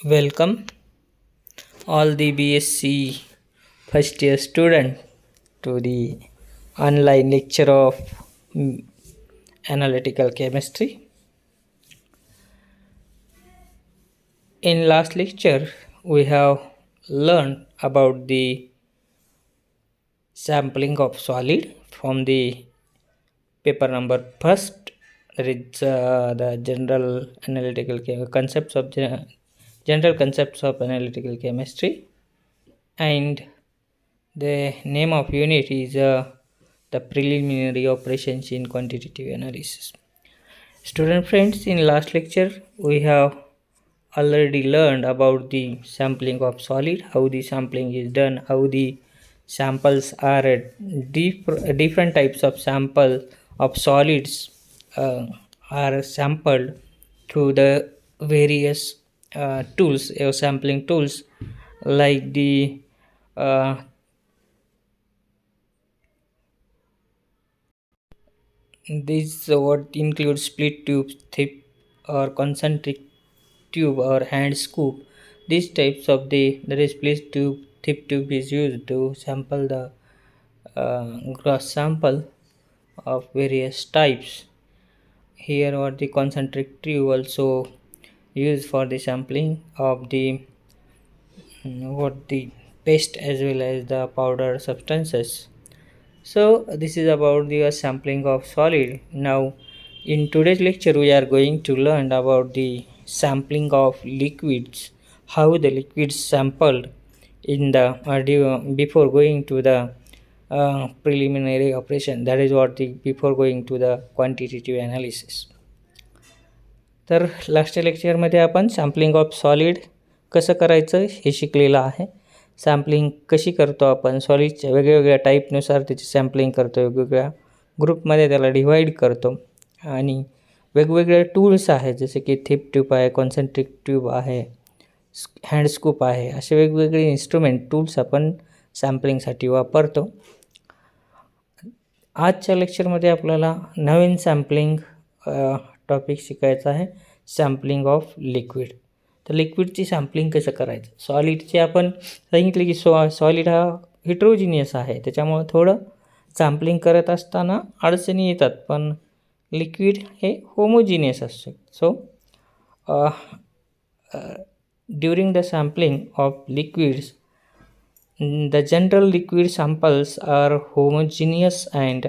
Welcome all the BSc first year student to the online lecture of mm, analytical chemistry. In last lecture we have learned about the sampling of solid from the paper number first, that is the general concepts of analytical chemistry, and the name of unit is the preliminary operations in quantitative analysis. Student friends, in last lecture we have already learned about the sampling of solid, how the sampling is done, how the samples are different types of sample of solids are sampled through the various tools, sampling tools, like the uh, These what include split tube, tip or concentric tube or hand scoop. These types of the split tube, tip tube is used to sample the gross sample of various types. Here what the concentric tube also used for the sampling of the what the paste as well as the powder substances. So this is about the sampling of solid. Now in today's lecture we are going to learn about the sampling of liquids, how the liquids sampled in the before going to the preliminary operation, that is what the before going to the quantitative analysis. तर last लेक्चरमध्ये आपण sampling of solid कसं करायचं हे शिकलेलं आहे. Sampling कशी करतो आपण सॉलिडच्या वेगवेगळ्या टाईपनुसार त्याची सॅम्पलिंग करतो, वेगवेगळ्या ग्रुपमध्ये त्याला डिवाईड करतो आणि वेगवेगळे टूल्स आहेत जसे की थिप ट्यूब आहे, कॉन्सन्ट्रिक ट्यूब आहे, हँड स्कूप आहे, असे वेगवेगळे इन्स्ट्रुमेंट टूल्स आपण सॅम्पलिंगसाठी वापरतो. आजच्या लेक्चरमध्ये आपल्याला नवीन सॅम्पलिंग टॉपिक शिकायचा आहे, सॅम्पलिंग ऑफ लिक्विड. तर लिक्विडची सॅम्पलिंग कसं करायचं. सॉलिडचे आपण सांगितले की सॉलिड हा हिट्रोजिनियस आहे, त्याच्यामुळं थोडं सॅम्पलिंग करत असताना अडचणी येतात, पण लिक्विड हे होमोजिनियस असतं. So during the sampling of liquids, the general liquid samples are homogeneous and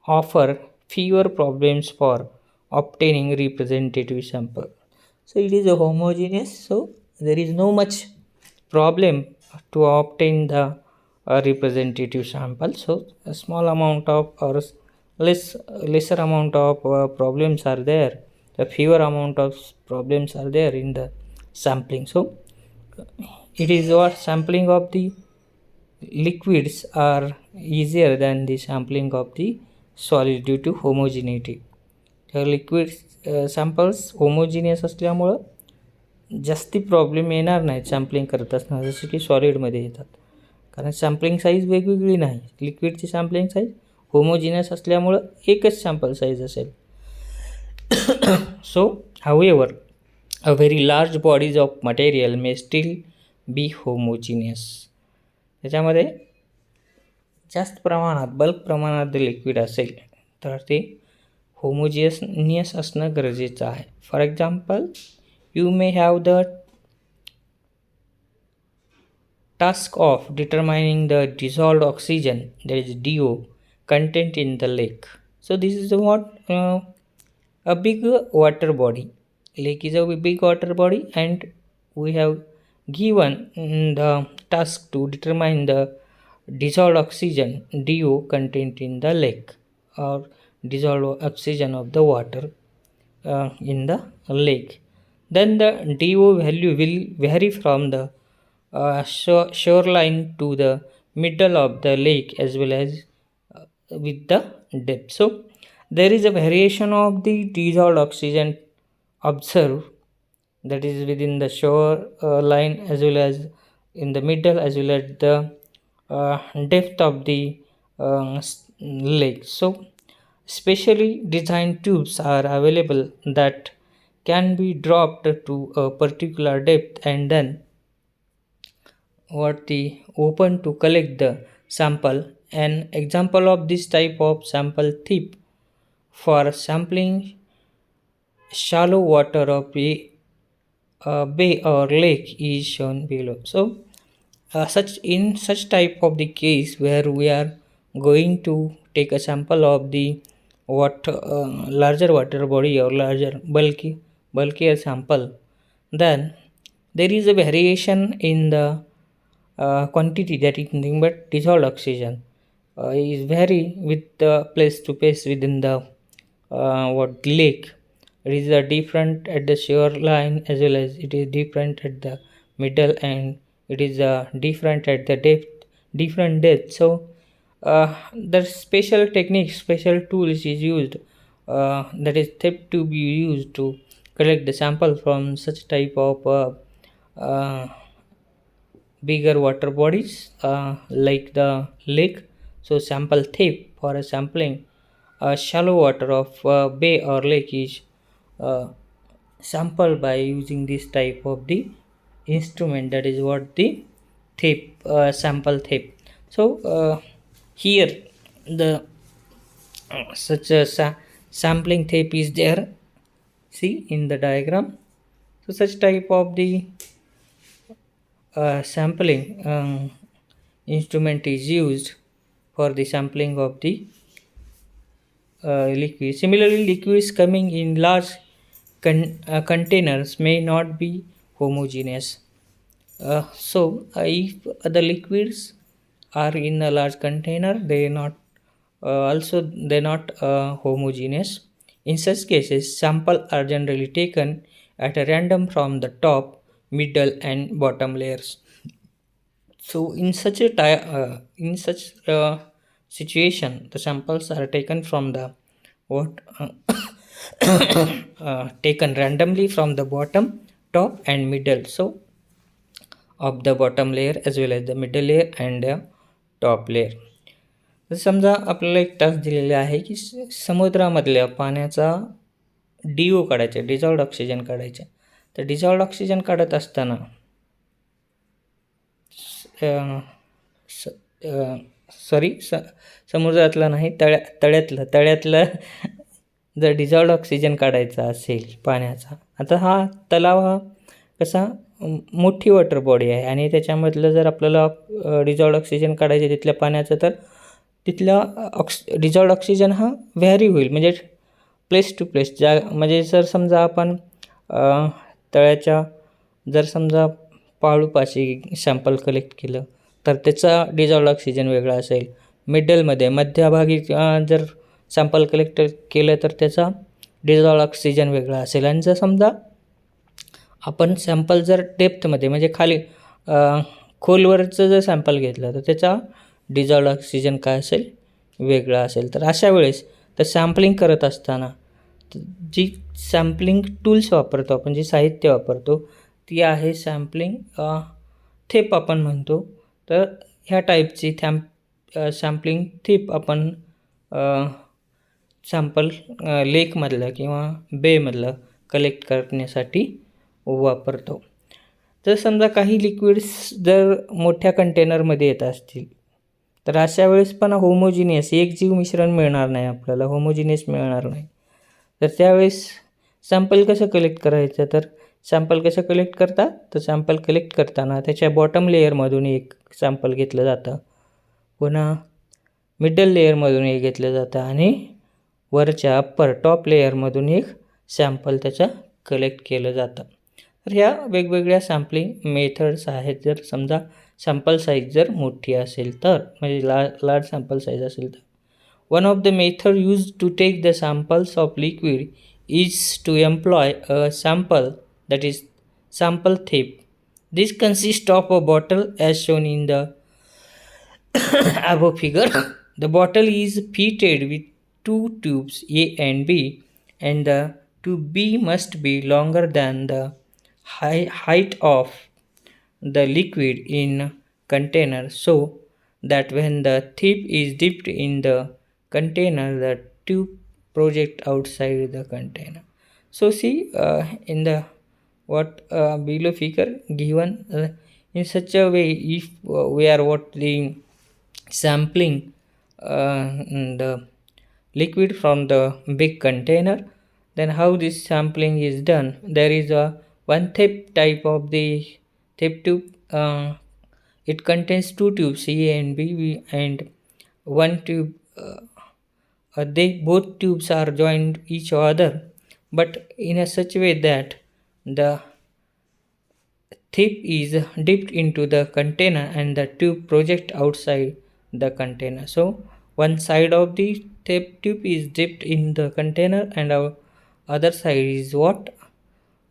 offer fewer problems for obtaining representative sample. So it is a homogeneous, so there is no much problem to obtain the representative sample. So a small amount of or lesser amount of problems are there, the fewer amount of problems are there in the sampling. So it is what sampling of the liquids are easier than the sampling of the solid due to homogeneity. तर liquid samples homogeneous असल्यामुळं जास्ती problem येणार नाहीत sampling करत असताना, जसे की सॉलिडमध्ये येतात, कारण सॅम्पलिंग साईज वेगवेगळी नाही. लिक्विडची सॅम्पलिंग साईज होमोजिनियस असल्यामुळं एकच सॅम्पल साईज असेल. सो हाऊएवर a very large bodies of material may still be homogeneous. त्याच्यामध्ये जास्त प्रमाणात बल्क प्रमाणात लिक्विड असेल तर ते होमोजिनियस असणं गरजेचं आहे. For example, you may have the task of determining the dissolved oxygen, that is DO, content in the lake. So this is what a big water body. Lake is a big water body and we have given the task to determine the dissolved oxygen DO content in the lake or dissolved oxygen of the water in the lake. Then the DO value will vary from the shoreline to the middle of the lake as well as with the depth. So there is a variation of the dissolved oxygen observed, that is within the shore line as well as in the middle as well as the depth of the lake. So specially designed tubes are available that can be dropped to a particular depth and then what the open to collect the sample. An example of this type of sample tip for sampling shallow water of a bay or lake is shown below. So such in such type of the case where we are going to take a sample of the larger water body or larger bulkier sample, then there is a variation in the quantity, that is nothing but dissolved oxygen is vary with the place to place within the what lake. It is different at the shoreline as well as it is different at the middle, and it is different at the different depth. So the special technique, special tools is used, that is tip to be used to collect the sample from such type of uh, bigger water bodies like the lake. So sample tip for a sampling shallow water of bay or lake is uh, sampled by using this type of the instrument, that is what the tip sample tip. So here the such a sampling tape is there, see in the diagram. So such type of the sampling instrument is used for the sampling of the liquid. Similarly, liquids coming in large containers may not be homogeneous. If the liquids are in a large container, they not homogeneous. In such cases, samples are generally taken at a random from the top, middle, and bottom layers. So in such situation, the samples are taken from the what taken randomly from the bottom, top, and middle. So of the bottom layer as well as the middle layer and the top layer. तर समजा आपल्याला एक task दिलेला आहे की समुद्रामधल्या पाण्याचा DO काढायचा, डिझॉल्व्ड oxygen काढायचा. तर डिझॉल्व्ड ऑक्सिजन काढत असताना सॉरी समुद्रातला नाही, तळ्यातलं जर डिझॉल्व्ड ऑक्सिजन काढायचा असेल पाण्याचा. आता हा तलाव हा कसा मोठी वॉटर बॉडी आहे आणि त्याच्यामधलं जर आपल्याला डिझॉल्व्ड ऑक्सिजन काढायचं तिथल्या पाण्याचं, तर तिथला डिझॉल्व्ड ऑक्सिजन हा व्हॅरी होईल, म्हणजे प्लेस टू प्लेस म्हणजे जर समजा आपण तळ्याच्या जर समजा पाळूपाशी सॅम्पल कलेक्ट केलं तर त्याचा डिझॉल्व्ड ऑक्सिजन वेगळा असेल. मध्यभागी जर सॅम्पल कलेक्ट केलं तर त्याचा डिझॉल्व्ड ऑक्सिजन वेगळा असेल. आणि जर समजा आपण सॅम्पल जर डेप्थमध्ये म्हणजे खाली खोलवरचं जर सॅम्पल घेतलं तर त्याचा डिझॉल्व्ड ऑक्सिजन काय असेल, वेगळा असेल. तर अशा वेळेस तर सॅम्पलिंग करत असताना जी सॅम्पलिंग टूल्स वापरतो आपण, जे साहित्य वापरतो ती आहे सॅम्पलिंग थेप आपण म्हणतो. तर ह्या टाईपची सॅम्पलिंग थेप आपण सॅम्पल लेकमधलं किंवा बेमधलं कलेक्ट करण्यासाठी वापरतो. जर समजा काही लिक्विड्स जर मोठ्या कंटेनरमध्ये येत असतील तर अशा वेळेस पण होमोजिनियस एकजीव मिश्रण मिळणार नाही आपल्याला, होमोजिनियस मिळणार नाही. तर त्यावेळेस सॅम्पल कसं कलेक्ट करायचं, तर सॅम्पल कसं कलेक्ट करतात, तर सॅम्पल कलेक्ट करताना त्याच्या बॉटम लेयरमधून एक सॅम्पल घेतलं जातं, पुन्हा मिडल लेयरमधून एक घेतलं जातं आणि वरच्या अप्पर टॉप लेयरमधून एक सॅम्पल त्याचं कलेक्ट केलं जातं. तर ह्या वेगवेगळ्या सॅम्पलिंग मेथड्स आहेत. जर समजा सॅम्पल साईज जर मोठी असेल तर, म्हणजे लार्ज सॅम्पल साईज असेल तर. One of the method use to take the samples of liquid is to employ a sample that is sample tape. This consists of a bottle as shown in the above figure. The bottle is fitted with two tubes A and B, and the tube B must be longer than the height of the liquid in container, so that when the tip is dipped in the container the tube project outside the container. So see in the what below figure given in such a way, if we are what the sampling the liquid from the big container, then how this sampling is done? There is a one type of the tape tube. It contains two tubes A and B, and one tube. They both tubes are joined each other, but in a such way that the tip is dipped into the container and the tube project outside the container. So one side of the tape tube is dipped in the container and our other side is what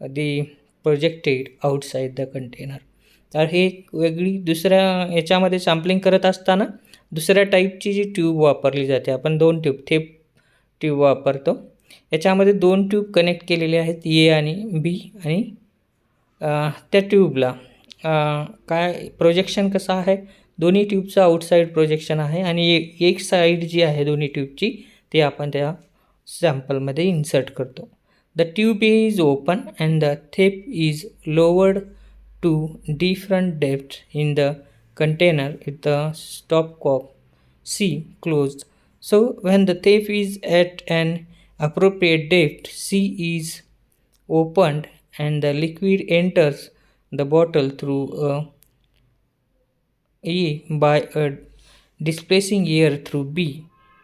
the projected outside the container. तर हे एक वेगळी दुसऱ्या याच्यामध्ये sampling करत असताना दुसऱ्या टाईपची जी tube वापरली जाते. आपण दोन ट्यूब थेप ट्यूब वापरतो. याच्यामध्ये दोन ट्यूब कनेक्ट केलेले आहेत ए आणि बी, आणि त्या ट्यूबला काय प्रोजेक्शन कसं आहे, दोन्ही ट्यूबचं आउटसाईड प्रोजेक्शन आहे आणि एक साईड जी आहे दोन्ही ट्यूबची ते आपण त्या सॅम्पलमध्ये इन्सर्ट करतो. The tube is open and the theft is lowered to different depths in the container with the stopcock C closed. So when the tape is at an appropriate depth, C is opened and the liquid enters the bottle through A by displacing air through B.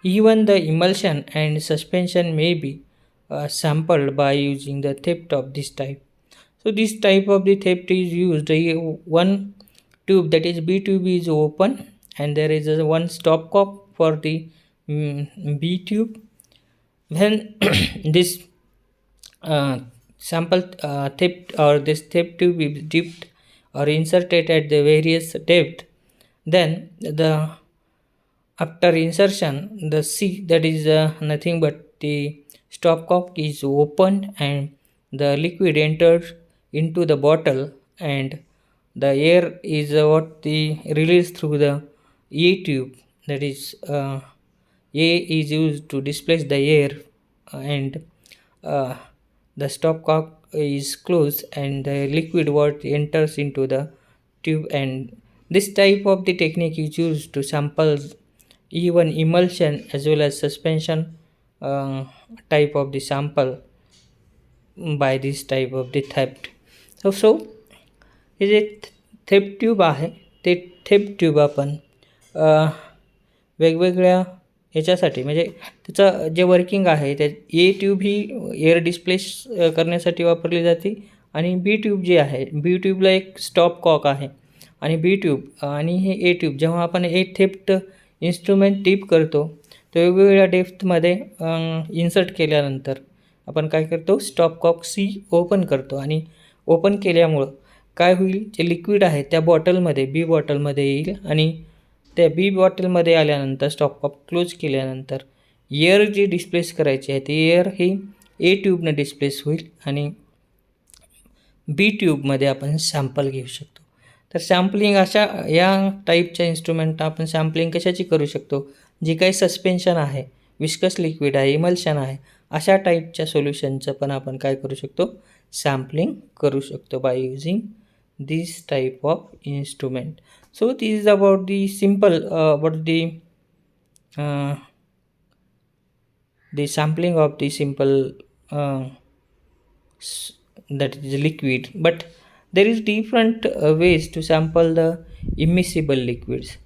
Even the emulsion and suspension may be sampled by using the tape of this type. So this type of the tape is used. One tube, that is B tube, is open and there is a one stopcock for the B tube. When this sample tape or this tape tube is dipped or inserted at the various depth, then the after insertion the C, that is nothing but the stopcock, is opened and the liquid enters into the bottle and the air is what the release through the A tube, that is A is used to displace the air and the stopcock is closed and the liquid what enters into the tube, and this type of the technique is used to sample even emulsion as well as suspension type of the sample by this type of the theft. So हे जे थेप tube आहे ते theft tube आपण वेगवेगळ्या ह्याच्यासाठी, म्हणजे त्याचं जे वर्किंग आहे ते ए ट्यूब ही एअर डिस्प्लेस करण्यासाठी वापरली जाते आणि बी ट्यूब जी आहे, बी ट्यूबला एक स्टॉप कॉक आहे आणि बी ट्यूब आणि हे ए ट्यूब जेव्हा आपण ए थेप्ट इन्स्ट्रुमेंट डिप करतो तर वेगवेगळ्या डेप्थमध्ये इन्सर्ट केल्यानंतर आपण काय करतो, स्टॉप कॉक सी ओपन करतो आणि ओपन केल्यामुळं काय होईल, जे लिक्विड आहे त्या बॉटलमध्ये बी बॉटलमध्ये येईल आणि त्या बी बॉटलमध्ये आल्यानंतर स्टॉप कॉक क्लोज केल्यानंतर एअर जी डिस्प्लेस करायची आहे ती एअर ही ए ट्यूबनं डिस्प्लेस होईल आणि बी ट्यूबमध्ये आपण सॅम्पल घेऊ शकतो. तर सॅम्पलिंग अशा या टाईपच्या इन्स्ट्रुमेंट आपण सॅम्पलिंग कशाची करू शकतो, जी काही सस्पेन्शन आहे, विस्कस लिक्विड आहे, इमल्शन आहे, अशा टाईपच्या सोल्युशनचं पण आपण काय करू शकतो, सॅम्पलिंग करू शकतो by using this type of instrument. So this is about the simple about the sampling of the simple that is liquid, but there is different ways to sample the immiscible liquids.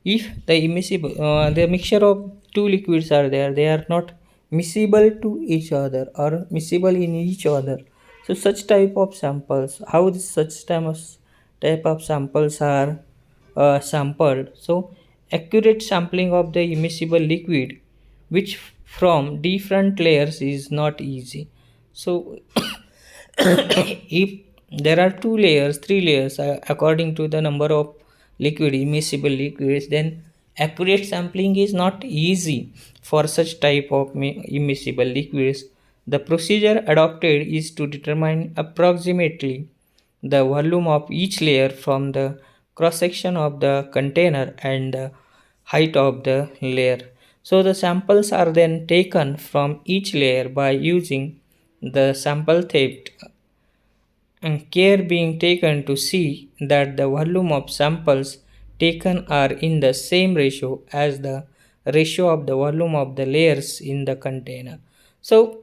If the immiscible the mixture of two liquids are there, they are not miscible to each other or miscible in each other. So such type of samples, how this such type of samples are sampled. So accurate sampling of the immiscible liquid which from different layers is not easy. So if there are 2 layers, 3 layers according to the number of liquid immiscible liquids, then accurate sampling is not easy for such type of immiscible liquids. The procedure adopted is to determine approximately the volume of each layer from the cross section of the container and the height of the layer. So the samples are then taken from each layer by using the sample theft and care being taken to see that the volume of samples taken are in the same ratio as the ratio of the volume of the layers in the container. So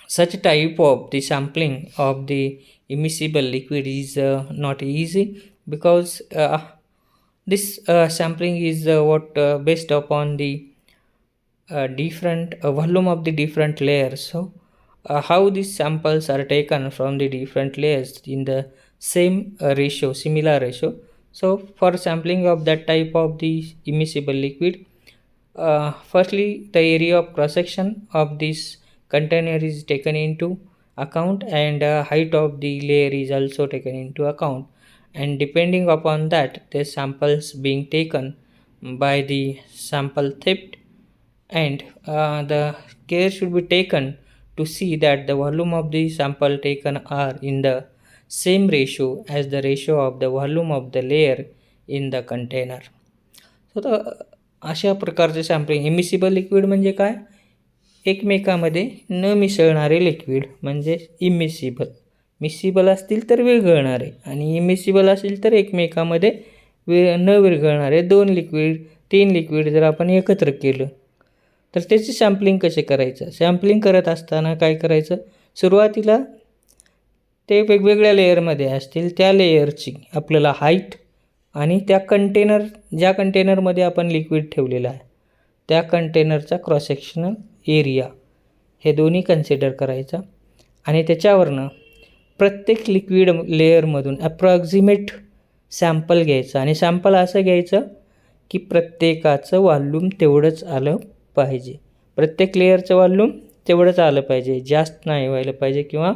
such type of the sampling of the immiscible liquid is not easy, because this sampling is what based upon the different volume of the different layers. So how these samples are taken from the different layers in the same ratio, similar ratio. So for sampling of that type of the immiscible liquid, firstly the area of cross section of this container is taken into account, and height of the layer is also taken into account, and depending upon that the samples being taken by the sample theft, and the care should be taken to see that the volume of the sample taken are in the same ratio as the ratio of the volume of the layer in the container. So the अशा प्रकारचे sampling. Immiscible liquid म्हणजे काय? एकमेकामध्ये न मिसळणारे liquid म्हणजे immiscible. Miscible असतील तर विरघळणारे, आणि immiscible असेल तर एकमेकामध्ये न विरघळणारे 2 लिक्विड 3 लिक्विड जर आपण एकत्र केलं तर त्याची सॅम्पलिंग कसे करायचं? सॅम्पलिंग करत असताना काय करायचं? सुरुवातीला ते वेगवेगळ्या लेयरमध्ये असतील त्या लेयरची आपल्याला हाईट आणि त्या कंटेनर, ज्या कंटेनरमध्ये आपण लिक्विड ठेवलेलं आहे त्या कंटेनरचा क्रॉस सेक्शनल एरिया, हे दोन्ही कन्सिडर करायचा, आणि त्याच्यावरनं प्रत्येक लिक्विड लेयरमधून ॲप्रॉक्झिमेट सॅम्पल घ्यायचं, आणि सॅम्पल असं घ्यायचं की प्रत्येकाचं वॉल्यूम तेवढंच आलं पाहिजे. प्रत्येक लेयरचं वॉल्यूम तेवढंच आलं पाहिजे, जास्त नाही व्हायला पाहिजे किंवा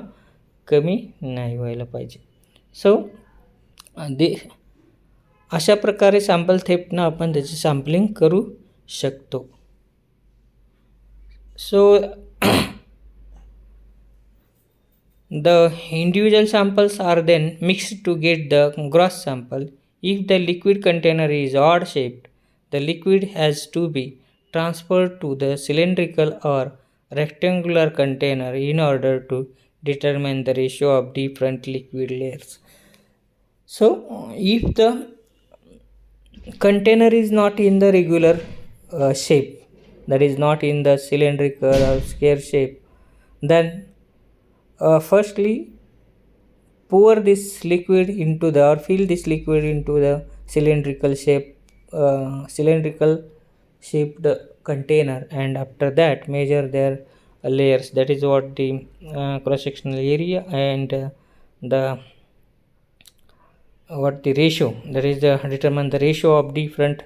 कमी नाही व्हायला पाहिजे. सो अशा प्रकारे सॅम्पल थेफ्टनं आपण त्याची सॅम्पलिंग करू शकतो. सो the individual samples are then mixed to get the gross sample. If the liquid container is odd shaped, the liquid has to be transferred to the cylindrical or rectangular container in order to determine the ratio of different liquid layers. So if the container is not in the regular shape, that is not in the cylindrical or square shape, then firstly pour this liquid into the, or fill this liquid into the cylindrical shaped container, and after that measure their layers, that is what the cross sectional area, and the what the ratio, that is determine the ratio of different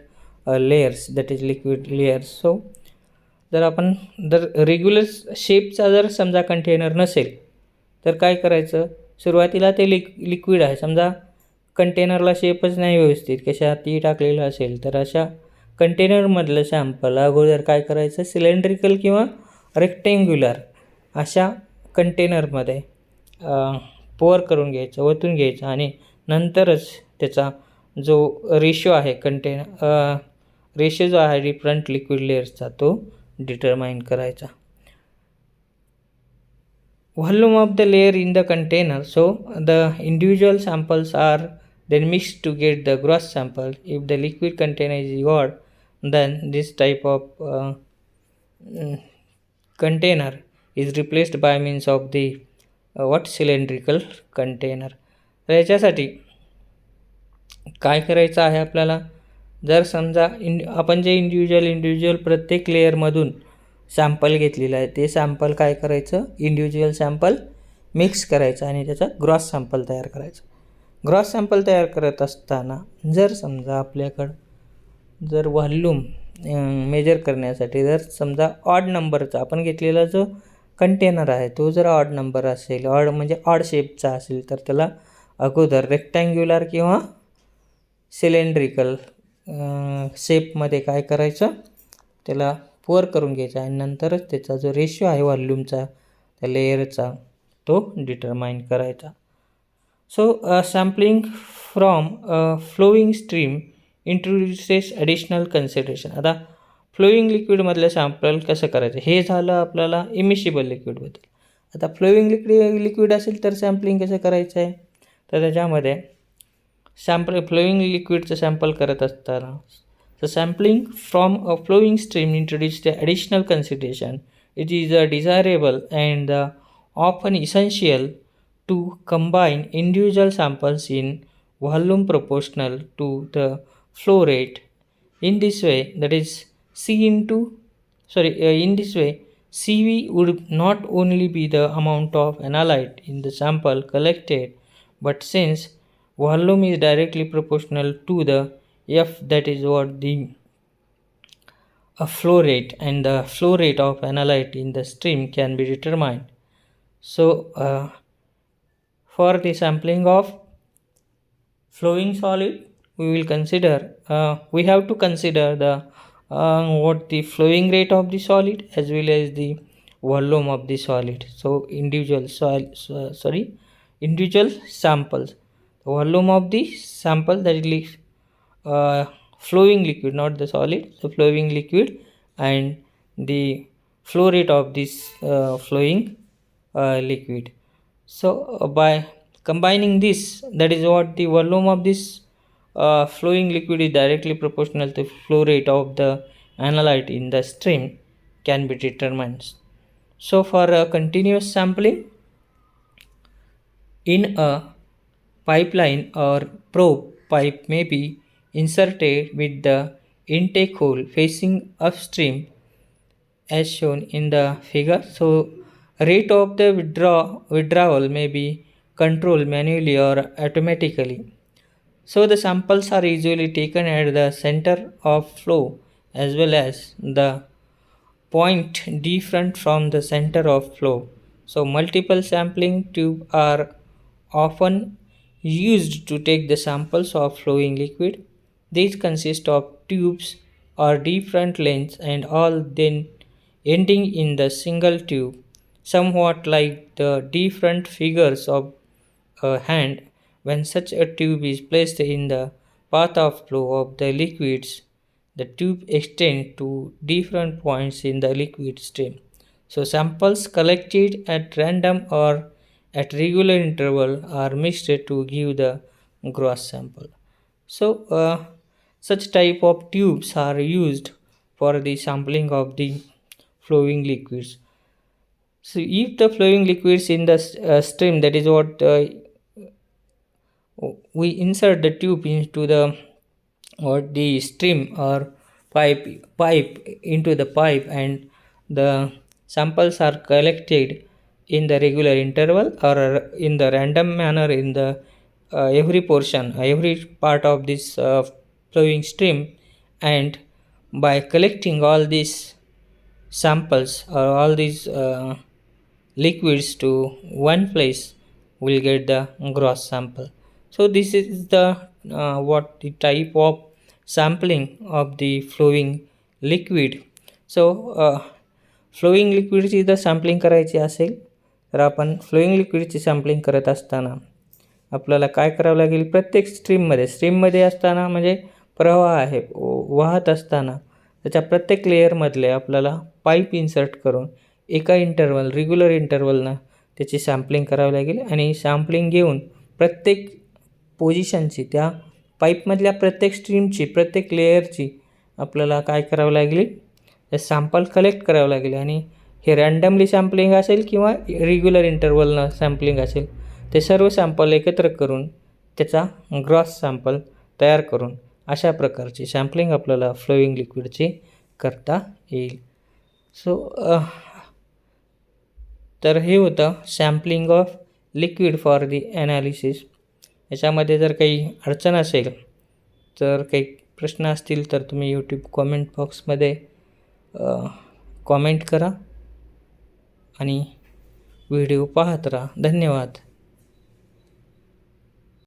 layers, that is liquid layers. So जर आपण regular शेपचा जर समजा container नसेल तर काय करायचं? सुरुवातीला ते लिक्विड आहे, समजा कंटेनरला शेपच नाही व्यवस्थित, कशातही टाकलेलं असेल, तर अशा कंटेनरमधलं सॅम्पल अगोदर काय करायचं? सिलेंड्रिकल किंवा रेक्टेंग्युलर अशा कंटेनरमध्ये पोअर करून घ्यायचं, ओतून घ्यायचं, आणि नंतरच त्याचा जो रेशो आहे रेशो जो आहे डिफरंट लिक्विड लेयर्सचा तो डिटरमाइन करायचा. Volume of the layer in the container. So the individual samples are then mixed to get the gross sample. If the liquid container is odd, then this type of container is replaced by means of the cylindrical container. तर याच्यासाठी काय करायचं आहे आपल्याला? जर समजा आपण जे individual प्रत्येक लेअरमधून सॅम्पल घेतलेलं आहे ते सॅम्पल काय करायचं? इंडिव्हिज्युअल सॅम्पल मिक्स करायचं आणि त्याचा ग्रॉस सॅम्पल तयार करायचं. ग्रॉस सॅम्पल तयार करत असताना जर समजा आपल्याकडं जर व्हॉल्यूम मेजर करण्यासाठी जर समजा ऑड नंबरचा आपण घेतलेला जो कंटेनर आहे तो जर ऑड नंबर असेल, ऑड म्हणजे ऑड शेपचा असेल, तर त्याला अगोदर रेक्टँग्युलर किंवा सिलेंड्रिकल शेपमध्ये काय करायचं? त्याला पोअर करून घ्यायचा, आणि नंतरच त्याचा जो रेशो आहे व्हॉल्यूमचा त्या लेयरचा तो डिटरमाइन करायचा. So sampling from flowing stream introduces additional consideration. आता फ्लोईंग लिक्विडमधलं सॅम्पल कसं करायचं हे झालं आपल्याला इमिसिबल लिक्विडबद्दल. आता फ्लोईंग लिक्विड असेल तर सॅम्पलिंग कसं करायचं आहे, तर त्याच्यामध्ये फ्लोईंग लिक्विडचं सॅम्पल करत असताना the sampling from a flowing stream introduced the additional consideration. It is desirable and often essential to combine individual samples in volume proportional to the flow rate. In this way, that is in this way, CV would not only be the amount of analyte in the sample collected, but since volume is directly proportional to the F, that is what the a flow rate, and the flow rate of analyte in the stream can be determined. So, for the sampling of flowing solid, we have to consider the what the flowing rate of the solid as well as the volume of the solid. So individual samples, the volume of the sample, that is flowing liquid, not the solid, the flowing liquid, and the flow rate of this flowing liquid. So by combining this, that is what the volume of this flowing liquid is directly proportional to flow rate of the analyte in the stream can be determined. So for a continuous sampling in a pipeline or probe, pipe may be inserted with the intake hole facing upstream as shown in the figure. So rate of the withdrawal may be controlled manually or automatically. So the samples are usually taken at the center of flow as well as the point different from the center of flow. So multiple sampling tubes are often used to take the samples of flowing liquid. These consist of tubes or different lengths and all then ending in the single tube, somewhat like the different figures of a hand. When such a tube is placed in the path of flow of the liquids, the tube extends to different points in the liquid stream. So samples collected at random or at regular interval are mixed to give the gross sample. So such type of tubes are used for the sampling of the flowing liquids. So if the flowing liquids in the stream, that is what we insert the tube into the or the stream or pipe into the pipe, and the samples are collected in the regular interval or in the random manner in the every part of this flowing stream, and by collecting all these samples or all these liquids to one place, will get the gross sample. So this is the what the type of sampling of the flowing liquid. So flowing लिक्विडची जर sampling करायची असेल तर आपण flowing लिक्विडची sampling करत असताना आपल्याला काय करावं लागेल, प्रत्येक स्ट्रीममध्ये असताना म्हणजे प्रवाह आहे वाहत असताना त्याच्या प्रत्येक लेअरमधले आपल्याला पाईप इन्सर्ट करून एका रेग्युलर इंटरवलनं त्याची सॅम्पलिंग करावी लागेल आणि सॅम्पलिंग घेऊन प्रत्येक पोझिशनची, त्या पाईपमधल्या प्रत्येक स्ट्रीमची, प्रत्येक लेअरची आपल्याला काय करावं लागेल, हे सॅम्पल कलेक्ट करावं लागेल. आणि हे रँडमली सॅम्पलिंग असेल किंवा रेग्युलर इंटरवलनं सॅम्पलिंग असेल, ते सर्व सॅम्पल एकत्र करून त्याचा ग्रॉस सॅम्पल तयार करून अशा प्रकारची सॅम्पलिंग आपल्याला फ्लोईंग लिक्विडची करता येईल. सो तर हे होतं sampling of liquid for the analysis. याच्यामध्ये जर काही अडचण असेल, तर काही प्रश्न असतील तर तुम्ही यूट्यूब कॉमेंट बॉक्समध्ये कॉमेंट करा आणि व्हिडिओ पाहत राहा. धन्यवाद.